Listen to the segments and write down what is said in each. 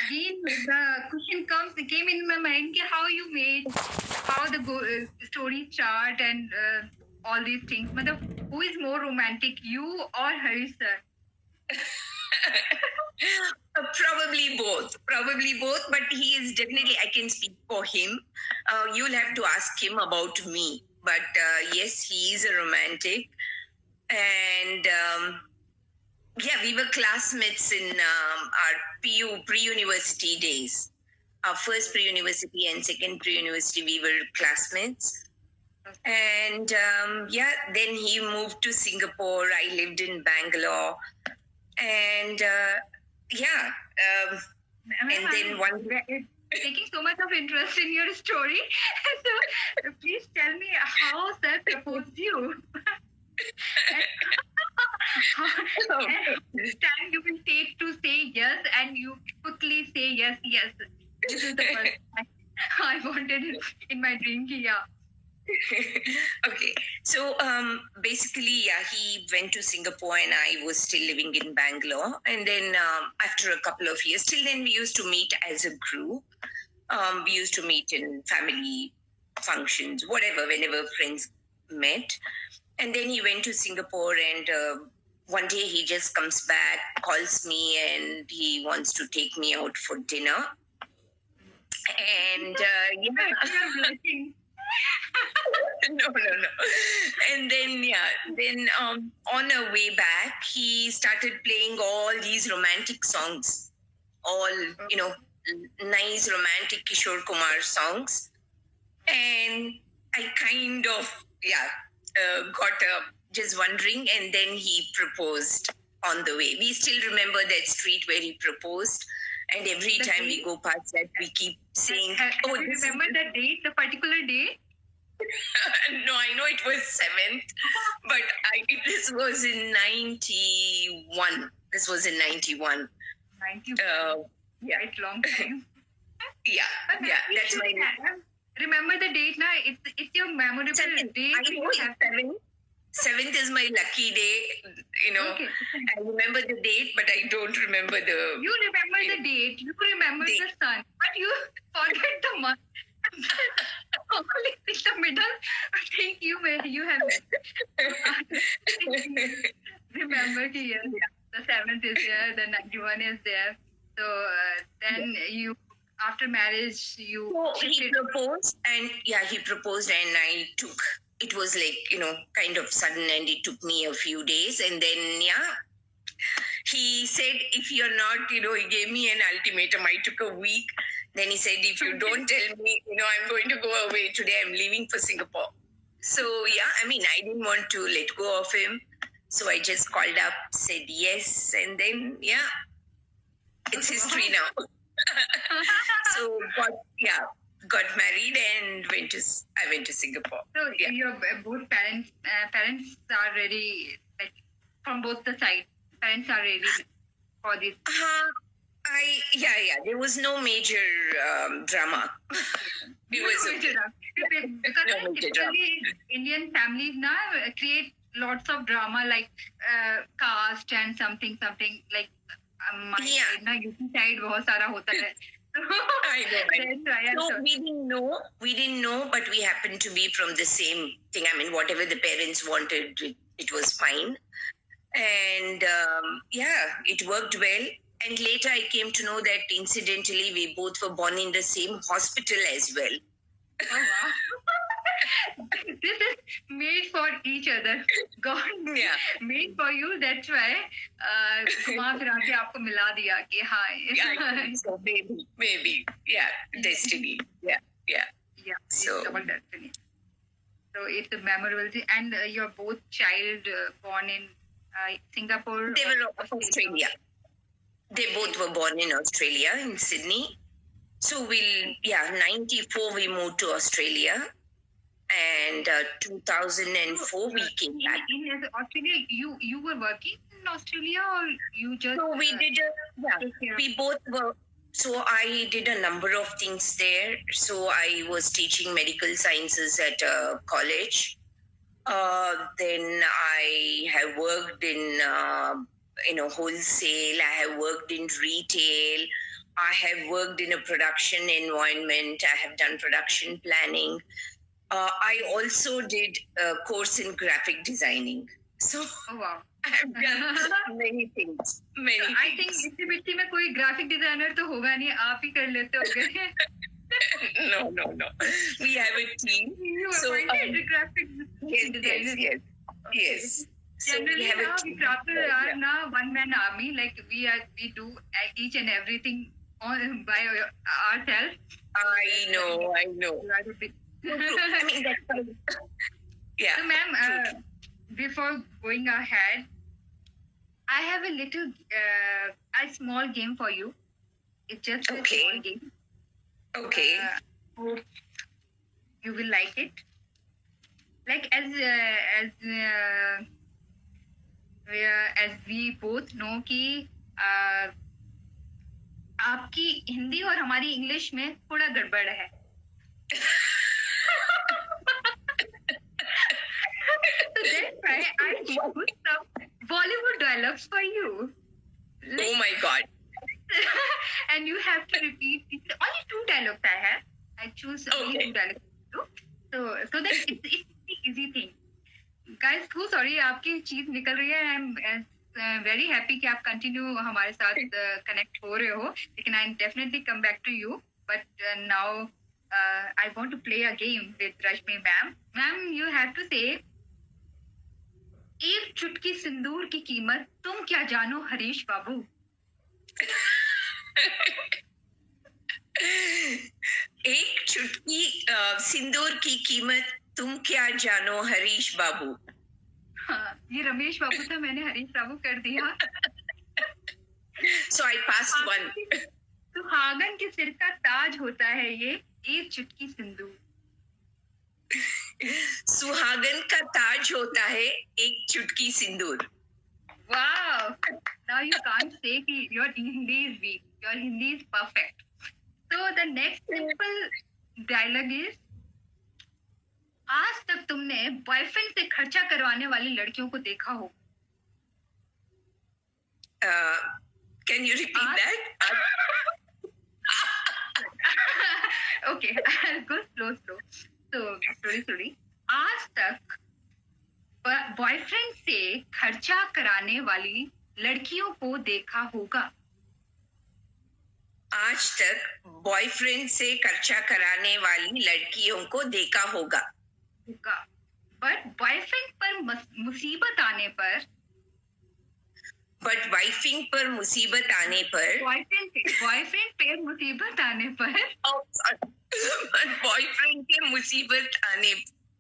again, the question came in my mind, how you made, how the story chart and all these things. Who is more romantic, you or Harish sir? Probably both, but he is definitely, I can speak for him. You'll have to ask him about me. But yes, he is a romantic. And we were classmates in our pre-university days. Our first pre-university and second pre-university, we were classmates. And then he moved to Singapore. I lived in Bangalore. And and then one day, taking so much of interest in your story. So please tell me how sir proposed you. This time you will take to say yes, and you quickly say yes. This is the first time I wanted it in my dream. Yeah. Okay, so basically, he went to Singapore and I was still living in Bangalore. And then after a couple of years, till then we used to meet as a group. We used to meet in family functions, whatever, whenever friends met. And then he went to Singapore and one day he just comes back, calls me, and he wants to take me out for dinner. And No. And then on our way back, he started playing all these romantic songs, all, nice romantic Kishore Kumar songs. And I kind of, got just wondering, and then he proposed on the way. We still remember that street where he proposed. And every time we go past that, we keep saying, do you remember the date, the particular day? No, I know it was 7th, but this was in 91. This was in 91. 91. It's long time. That's my name. Remember the date now? It's your memorable 7th. date. I know it's 7th. 7th is my lucky day, Okay. I remember the date, but I don't remember the... You remember the date, you remember the sun, but you forget the month. Only in the middle, think you have remember here, the 7th is there, the 91 is there. So then you, after marriage, you... So he proposed and I took... It was like, kind of sudden, and it took me a few days. And then, he said, if you're not, he gave me an ultimatum. I took a week. Then he said, if you don't tell me, I'm going to go away today. I'm leaving for Singapore. So, I didn't want to let go of him. So I just called up, said yes. And then, it's history now. So, got married and I went to Singapore. So your both parents are ready, like from both the sides. Parents are ready for this. There was no major drama. Typically Indian families now create lots of drama, like caste and something like my side na UP side बहुत सारा होता है. I know. So we didn't know, but we happened to be from the same thing. Whatever the parents wanted, it was fine. And it worked well. And later I came to know that incidentally we both were born in the same hospital as well. Oh, wow. This is made for each other. God made for you. That's why घुमा फिरा के आपको मिला दिया कि हाँ. So maybe. Destiny. Yeah. So double destiny. So it's a memorable thing. And you're both child born in Singapore. They were Australia. They both were born in Australia, in Sydney. So 94 we moved to Australia, and 2004 we came back. In Australia, you were working in Australia, or you just? So we did we both were. So I did a number of things there. So I was teaching medical sciences at a college. Then I have worked in wholesale. I have worked in retail. I have worked in a production environment. I have done production planning. I also did a course in graphic designing. So Oh wow. I have done many things. Many I think things. इसी मिट्टी में कोई graphic designer तो होगा नहीं, आप ही कर लेते होगे. No. We have a team. You So, appointed a graphic designer. Yes. So we Generally, have a now we team. crafter are now one man army. Like we do each and everything on by ourselves. I know. You are the big- I mean, that's yeah. So, ma'am, before going ahead, I have a little, a small game for you. It's just a Okay. small game. Okay. Hope you will like it. Like as we both know कि आपकी हिंदी और हमारी English में थोड़ा गड़बड़ है. So that's why I choose some Bollywood dialogues for you. Oh my God. And you have to repeat only 2 dialogues I have. I choose only Okay. 2 dialogues. So that it's an easy thing. Guys, so sorry आपकी चीज निकल रही है. I'm very happy कि आप continue हमारे साथ connect हो रहे हो. लेकिन I definitely come back to you. But now I want to play a game with Rashmi ma'am. Ma'am, you have to say एक चुटकी सिंदूर की कीमत तुम क्या जानो हरीश बाबू. एक चुटकी सिंदूर की कीमत तुम क्या जानो हरीश बाबू. हाँ, ये रमेश बाबू था, मैंने हरीश बाबू कर दिया. So I passed one. सुहागन के सिर का ताज होता है ये एक चुटकी सिंदूर. सुहागन का ताज होता है एक चुटकी सिंदूर. Wow! Now you can't say कि your Hindi is weak. Your Hindi is perfect. So the next simple dialogue is आज तक तुमने बॉयफ्रेंड से खर्चा करवाने वाली लड़कियों को देखा हो. Can you repeat that? Okay, I'll go slow. So slowly. आज तक बॉयफ्रेंड से खर्चा कराने वाली लड़कियों को देखा होगा. आज तक बॉयफ्रेंड से खर्चा कराने वाली लड़कियों को देखा होगा. बट बॉयफ्रेंड पर मुसीबत आने पर वाइफिंग पर मुसीबत आने पर बॉयफ्रेंड पे मुसीबत आने पर बॉयफ्रेंड के मुसीबत आने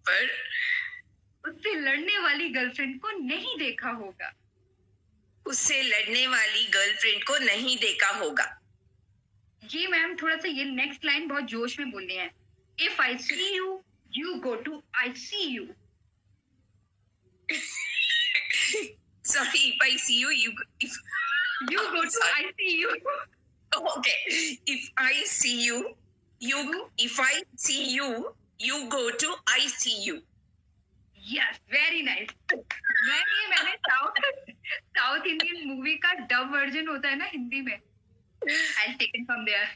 पर उससे लड़ने वाली गर्लफ्रेंड को नहीं देखा होगा. उससे लड़ने वाली गर्लफ्रेंड को नहीं देखा होगा. ये मैम थोड़ा सा ये नेक्स्ट लाइन बहुत जोश में बोलनी है. If I see you you go to ICU. Sorry, if I see you, you go to ICU. Okay. If I see you, if I see you, you go to ICU. Yes, very nice. मैंने south Indian movie का dub version होता है ना हिंदी में. I'll take it from there.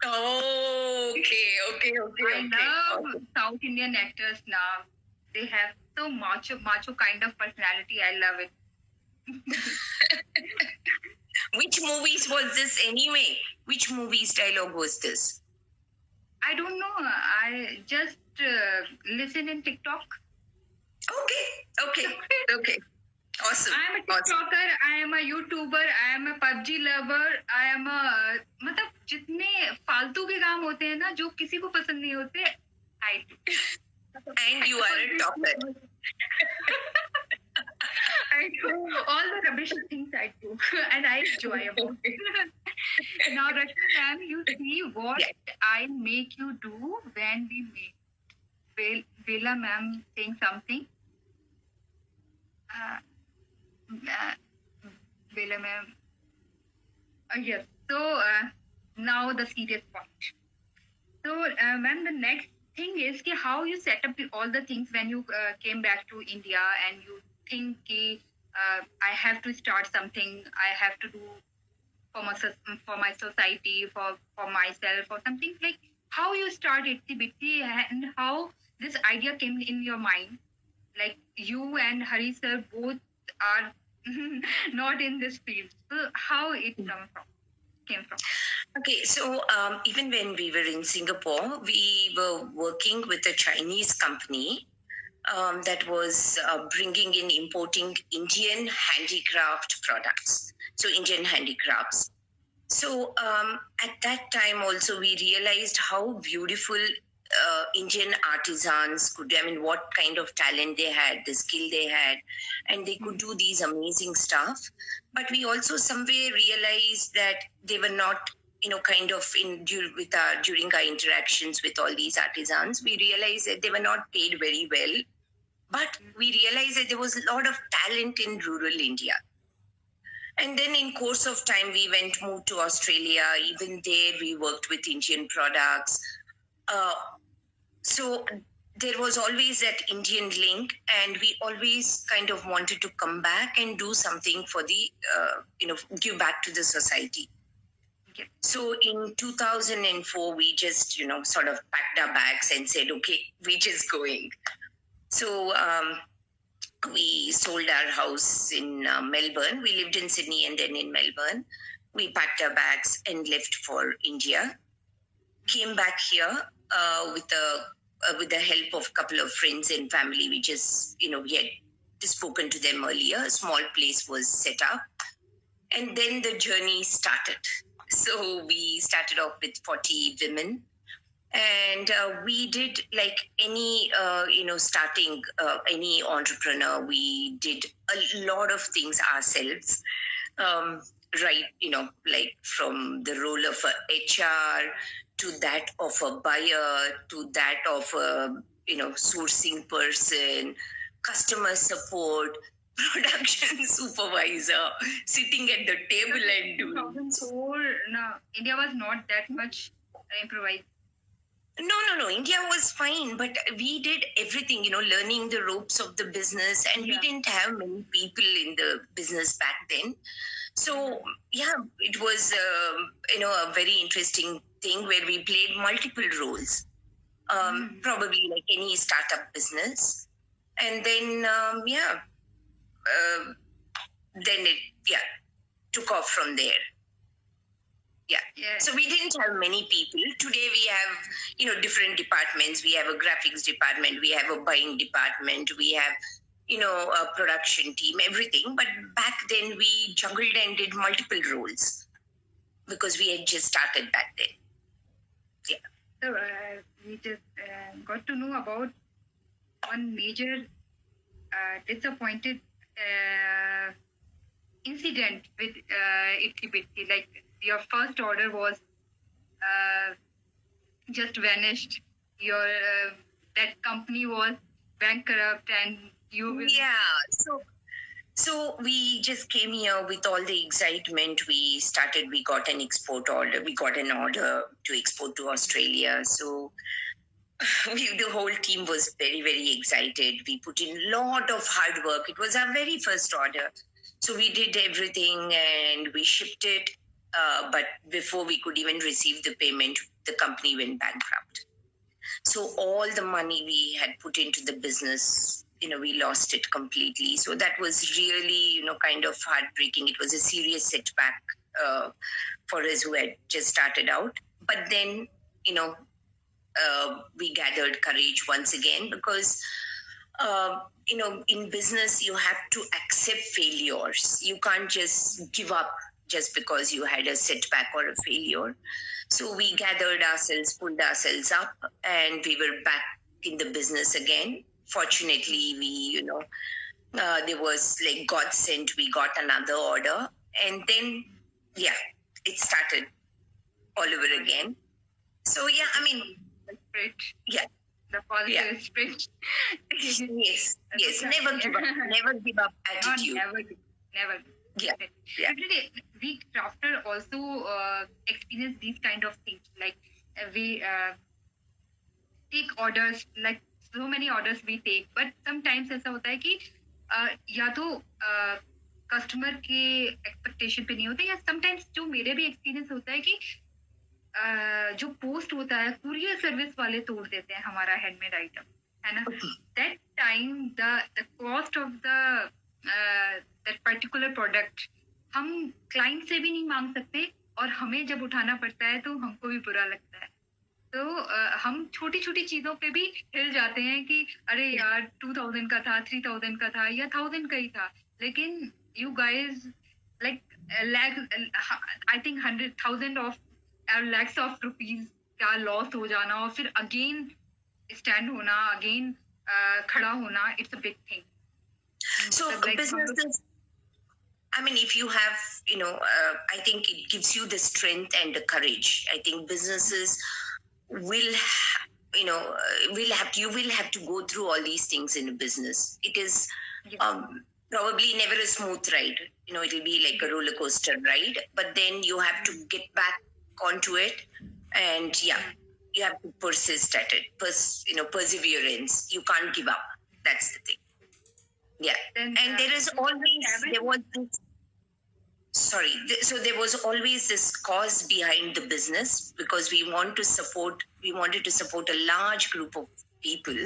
Okay. I love South Indian actors now. They have so macho kind of personality. I love it. Which movies was this anyway? Which movie's dialogue was this? I don't know. I just listen in TikTok. Okay. Awesome. I am a TikToker. I am a YouTuber. I am a PUBG lover. I am a मतलब जितने फालतू के काम होते हैं ना जो किसी को पसंद नहीं होते, I do. And you are a talker. I do all the rubbish things I do, and I enjoy about it. Now, Rashmi ma'am, you see what I make you do when we meet. Bella ma'am saying something. Bella ma'am. Yes. So now the serious point. So, ma'am, the next thing is how you set up all the things when you came back to India and you think I have to start something. I have to do for my society, for myself, or something like how you start Itsy Bitsy and how this idea came in your mind. Like you and Harish sir both are not in this field. So how it came from? Okay, so even when we were in Singapore, we were working with a Chinese company that was bringing in importing Indian handicraft products, so Indian handicrafts. So at that time also we realized how beautiful Indian artisans could, I mean, what kind of talent they had, the skill they had, and they could do these amazing stuff. But we also somewhere realized that they were not, kind of during our interactions with all these artisans, we realized that they were not paid very well. But we realized that there was a lot of talent in rural India. And then in course of time, we moved to Australia. Even there, we worked with Indian products. So there was always that Indian link, and we always kind of wanted to come back and do something for the, give back to the society. Okay. So in 2004, we just, sort of packed our bags and said, okay, we're just going. So we sold our house in Melbourne. We lived in Sydney and then in Melbourne. We packed our bags and left for India. Came back here with the help of a couple of friends and family. We just, we had spoken to them earlier. A small place was set up. And then the journey started. So we started off with 40 women. And we did, like any, starting any entrepreneur, we did a lot of things ourselves, right? Like from the role of a HR to that of a buyer to that of a, sourcing person, customer support, production supervisor, sitting at the table and doing. 2004, no, India was not that much improvised. No. India was fine, but we did everything, learning the ropes of the business, and we didn't have many people in the business back then. So, it was, a very interesting thing where we played multiple roles, probably like any startup business. And then, then it, took off from there. Yeah. So we didn't have many people. Today we have, different departments. We have a graphics department. We have a buying department. We have, a production team, everything. But back then we juggled and did multiple roles because we had just started back then. Yeah. So we just got to know about one major disappointed incident with Itsy Bitsy. Like, your first order was just vanished. Your that company was bankrupt, and you will. Yeah. So we just came here with all the excitement. We got an export order. We got an order to export to Australia. So the whole team was very, very excited. We put in a lot of hard work. It was our very first order. So we did everything and we shipped it. But before we could even receive the payment, the company went bankrupt. So all the money we had put into the business, we lost it completely. So that was really, kind of heartbreaking. It was a serious setback for us who had just started out. But then, we gathered courage once again because, in business, you have to accept failures. You can't just give up just because you had a setback or a failure. So we gathered ourselves, pulled ourselves up, and we were back in the business again. Fortunately, we, there was like God sent, we got another order. And then, it started all over again. So, Spirit. Yeah. The positive spirit. Yes. Never give up. Never give up attitude. Never. Yeah. Actually, we crafter also experience these kind of things. Like we take orders, like so many orders we take, but sometimes ऐसा होता है कि या तो customer के expectation पे नहीं होते, या समटाइम्स जो मेरे भी एक्सपीरियंस होता है कि जो पोस्ट होता है कुरियर सर्विस वाले तोड़ देते हैं हमारा हैंडमेड आइटम, है ना. That time the cost of the that particular product हम क्लाइंट से भी नहीं मांग सकते, और हमें जब उठाना पड़ता है तो हमको भी बुरा लगता है. तो हम छोटी छोटी चीजों पे भी हिल जाते हैं कि अरे यार 2000 का था, 3000 का था, या 1000 का ही था. लेकिन you guys like I think 100,000 of lakhs of rupees का लॉस हो जाना, और फिर अगेन स्टैंड होना, अगेन खड़ा होना, it's a big thing. So businesses, I mean, if you have, I think it gives you the strength and the courage. I think businesses will, you will have to go through all these things in a business. It is probably never a smooth ride. It will be like a roller coaster ride, but then you have to get back onto it, and you have to persist at it. Perseverance. You can't give up. That's the thing. Yeah. Then, and there was always this cause behind the business, because we wanted to support a large group of people.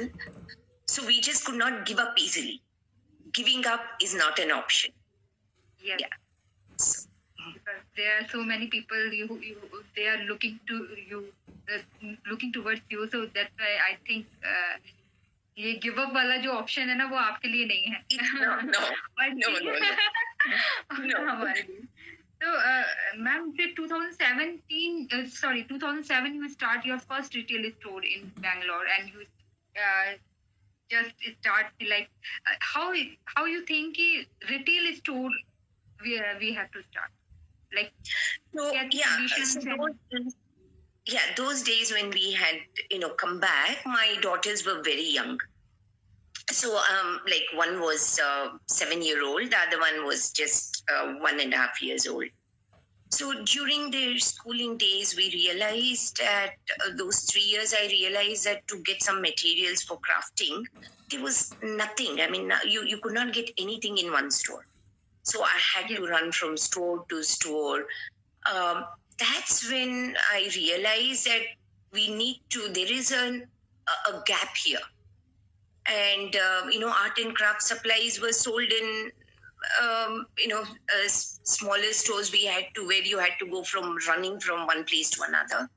So we just could not give up easily. Giving up is not an option. Yeah. So, because there are so many people they are looking to you, looking towards you. So that's why I think ये give up वाला जो option है ना, वो आपके लिए नहीं है. No. हमारे लिए. तो मैम फिर 2007 you start your first retail store in Bangalore, and you just start like how you think कि retail store we have to start, like those days when we had come back, my daughters were very young. So like one was 7-year-old, the other one was just 1.5 years old. So during their schooling days, we realized that those 3 years, I realized that to get some materials for crafting, there was nothing. I mean, you could not get anything in one store. So I had to run from store to store. That's when I realized that there is a gap here. And, art and craft supplies were sold in, smaller stores where you had to go running from one place to another.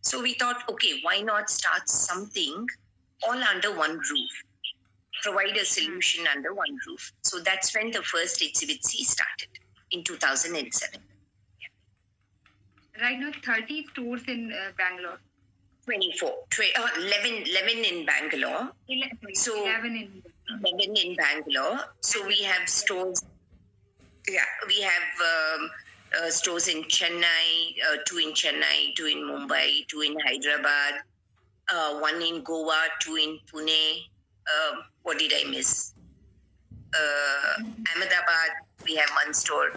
So we thought, okay, why not start something all under one roof? Provide a solution under one roof. So that's when the first Exhibit C started in 2007. Right now, 30 stores in Bangalore. 24. 11 in Bangalore. 11 in Bangalore. So we have stores. Yeah, we have stores in Chennai, 2 in Chennai, 2 in Mumbai, 2 in Hyderabad, 1 in Goa, 2 in Pune. What did I miss? Ahmedabad, we have 1 store.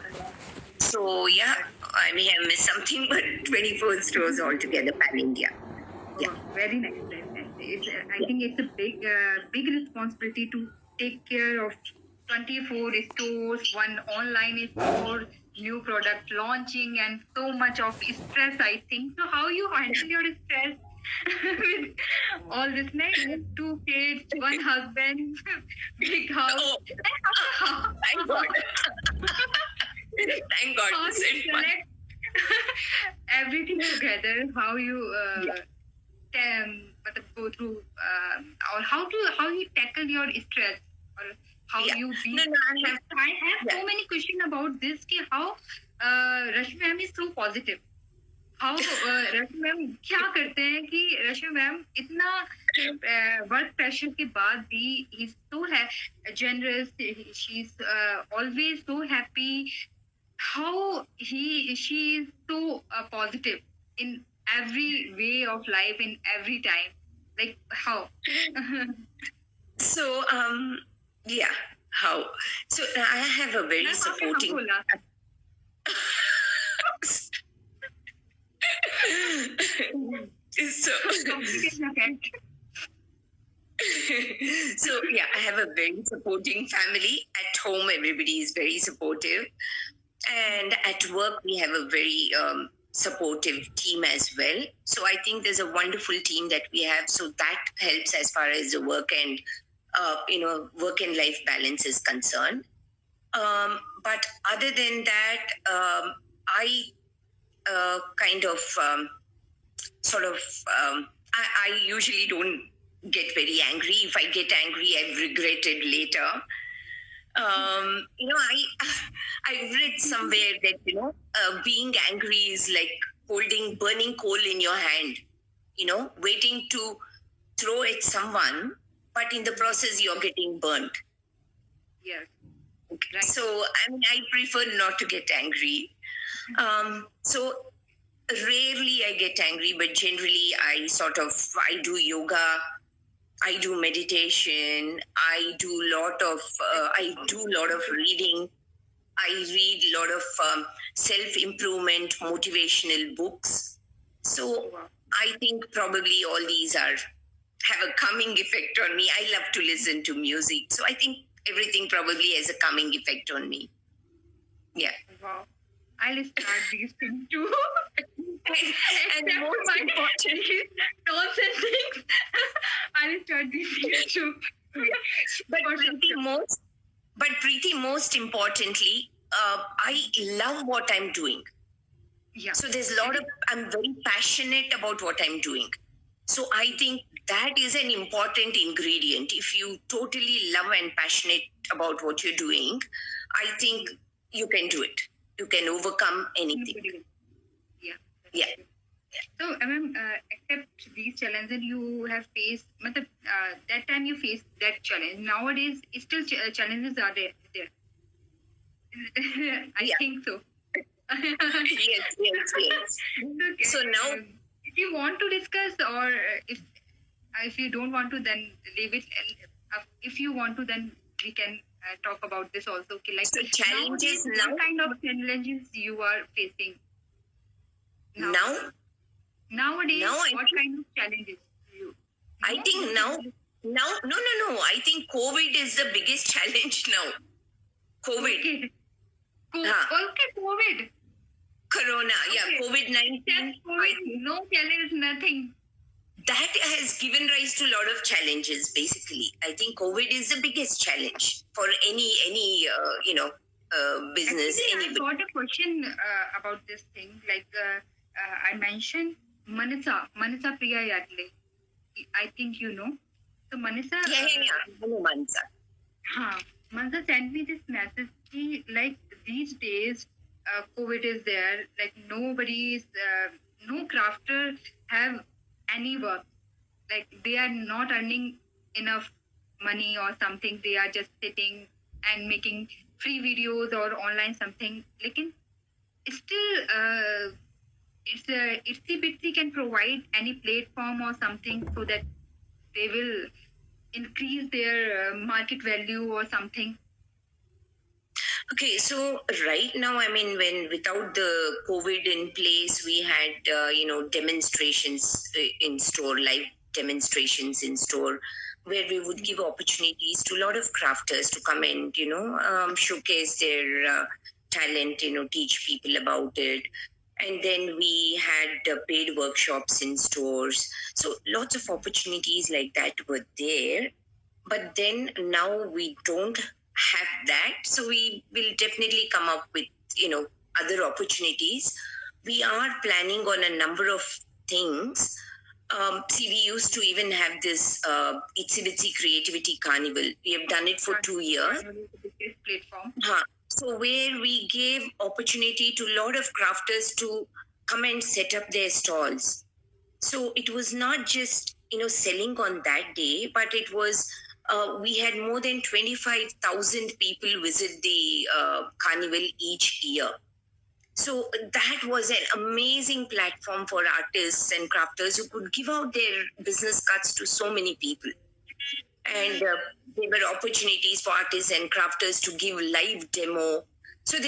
So yeah, I may have missed something, but 24 stores altogether, pan-India. Yeah. Wow, very nice. I think it's a big responsibility to take care of 24 stores, 1 online store, new product launching, and so much of stress, I think. So how you handle your stress with all this, 2 kids, 1 husband, big house. Thank God. Thank God. How you select everything together, how you go through, or how you tackle your stress, or how you be. I have so many questions about this. How Rashmi ma'am is so positive. How Rashmi ma'am क्या करते हैं कि Rashmi ma'am इतना work pressure के बाद भी he's so generous. She's always so happy. How she is so positive in every way of life, in every time. Like how? So how? So I have a very supporting. So yeah, I have a very supporting family. At home, everybody is very supportive. And at work, we have a very supportive team as well. So I think there's a wonderful team that we have. So that helps as far as the work and work and life balance is concerned. But other than that, I kind of I usually don't get very angry. If I get angry, I've regretted later. I read somewhere that being angry is like holding burning coal in your hand, waiting to throw at someone, but in the process you're getting burnt. Yes. Right. So I prefer not to get angry. So rarely I get angry, but generally I do yoga, I do meditation, I do lot of reading. I read a lot of self-improvement, motivational books. So I think probably all these have a calming effect on me. I love to listen to music. So I think everything probably has a calming effect on me. Yeah. Wow. I'll start these things too. And most importantly, nonsense things. I'll start these things too. But Preeti, most importantly, I love what I'm doing. Yeah. So there's I'm very passionate about what I'm doing. So I think that is an important ingredient. If you totally love and passionate about what you're doing, I think you can do it. You can overcome anything. Yeah. So, except these challenges you have faced, that time you faced that challenge. Nowadays, still challenges are there. I think so. Yes. Okay. So now, if you want to discuss, or if you don't want to, then leave it. And if you want to, then we can talk about this also. Okay, like so challenges now. What kind of challenges you are facing now? Nowadays, what kind of challenges you? I think now. No. I think COVID is the biggest challenge now. COVID. Okay. COVID. Corona, okay. COVID-19. No challenge, nothing. That has given rise to a lot of challenges, basically. I think COVID is the biggest challenge for any business. Actually, I got a question about this thing. Like I mentioned Manasa Priya Yadle. I think you know. So Manasa. Yeah. I know Manasa. Manasa sent me this message. Like these days, COVID is there. Like nobody's, no crafter have any work. Like they are not earning enough money or something. They are just sitting and making free videos or online something. Like still, Itsy Bitsy can provide any platform or something so that they will increase their market value or something. Okay, so right now, when without the COVID in place, we had, demonstrations in store, live demonstrations in store, where we would give opportunities to a lot of crafters to come and, showcase their talent, teach people about it. And then we had paid workshops in stores. So lots of opportunities like that were there. But then now we don't have that. So we will definitely come up with, other opportunities. We are planning on a number of things. We used to even have this Itsy Bitsy Creativity Carnival. We have done it for 2 years. Platform. So where we gave opportunity to a lot of crafters to come and set up their stalls. So it was not just, selling on that day, but it was, we had more than 25,000 people visit the carnival each year. So that was an amazing platform for artists and crafters who could give out their business cards to so many people. And there were opportunities for artists and crafters to give live demo. So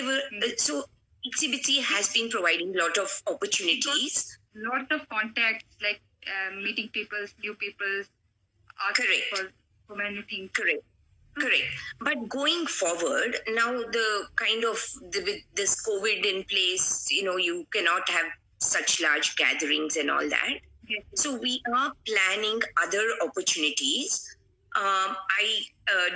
so Itsy Bitsy has been providing a lot of opportunities. Lot of contacts, like meeting people, new people, art Correct. people. so many things. Correct. But going forward, now with this COVID in place, you cannot have such large gatherings and all that. Yes. So we are planning other opportunities. I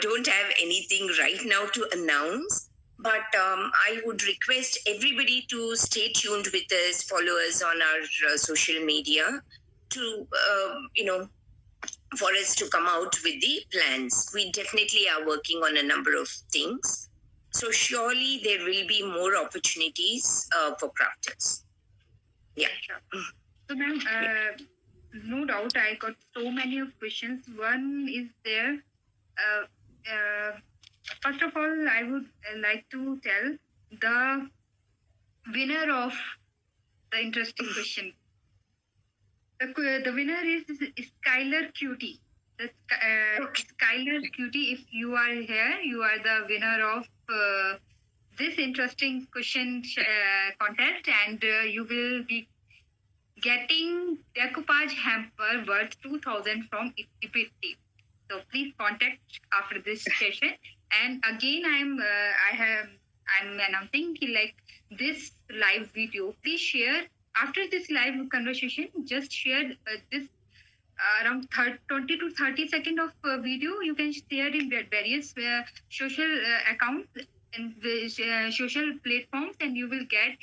don't have anything right now to announce, but I would request everybody to stay tuned with us, follow us on our social media to, for us to come out with the plans. We definitely are working on a number of things. So surely there will be more opportunities for crafters. Yeah. Sure. So, ma'am, no doubt I got so many of questions. One is there. First of all, I would like to tell the winner of the interesting question. The winner is Skylar Cutie. Skylar Cutie, if you are here, you are the winner of this interesting question contest, and you will be getting decoupage hamper worth 2,000 from Ipiti. So please contact after this session. And again, I'm announcing like this live video. Please share after this live conversation. Just share this around 20 to 30 second of video. You can share in various social accounts and social platforms, and you will get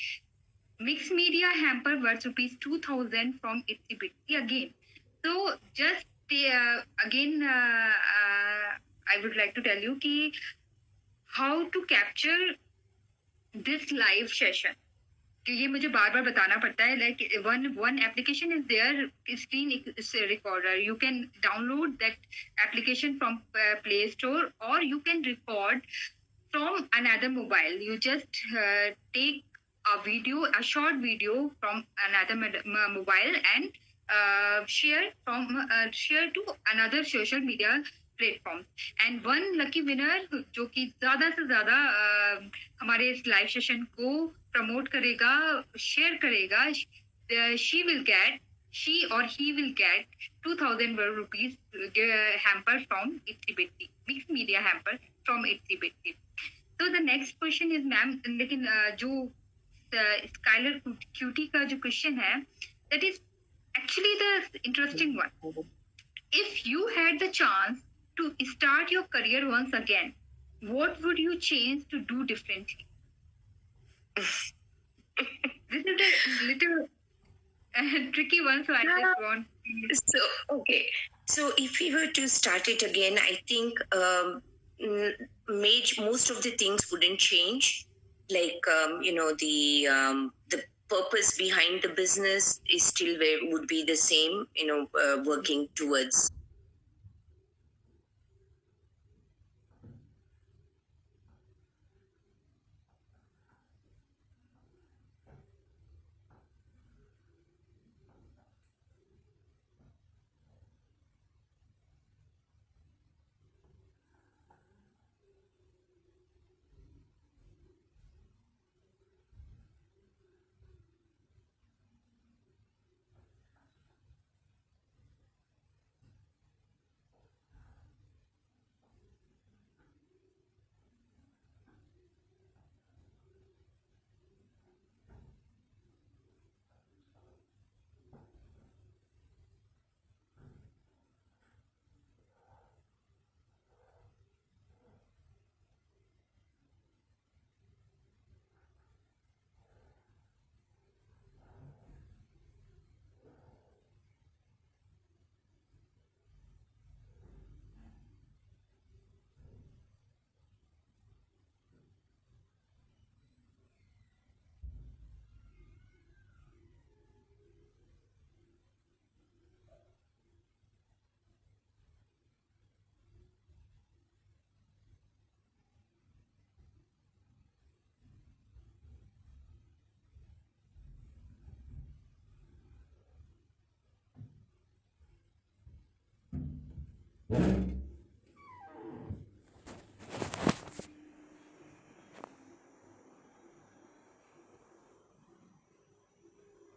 mixed media hamper worth rupees 2,000 from Itsy Bitsy again. So just again, I would like to tell you ki how to capture this live session. ये मुझे बार बार बताना पड़ता है. Like one application is there, screen recorder. You can download that application from Play Store, or you can record from another mobile. You just take a short video from another mobile and share to another social media platform. And one lucky winner जो कि ज़्यादा से ज़्यादा हमारे इस live session को promote करेगा, share करेगा, she or he will get 2,000 rupees hamper from Itsy Bitsy, mixed media hamper from Itsy Bitsy. So the next question is, ma'am, लेकिन जो Skylar Cutie का जो question है, that is actually the interesting one. If you had the chance to start your career once again, what would you change to do differently? This is a little tricky one, so I just want. So if we were to start it again, I think most of the things wouldn't change. Like the purpose behind the business is still would be the same. Working towards.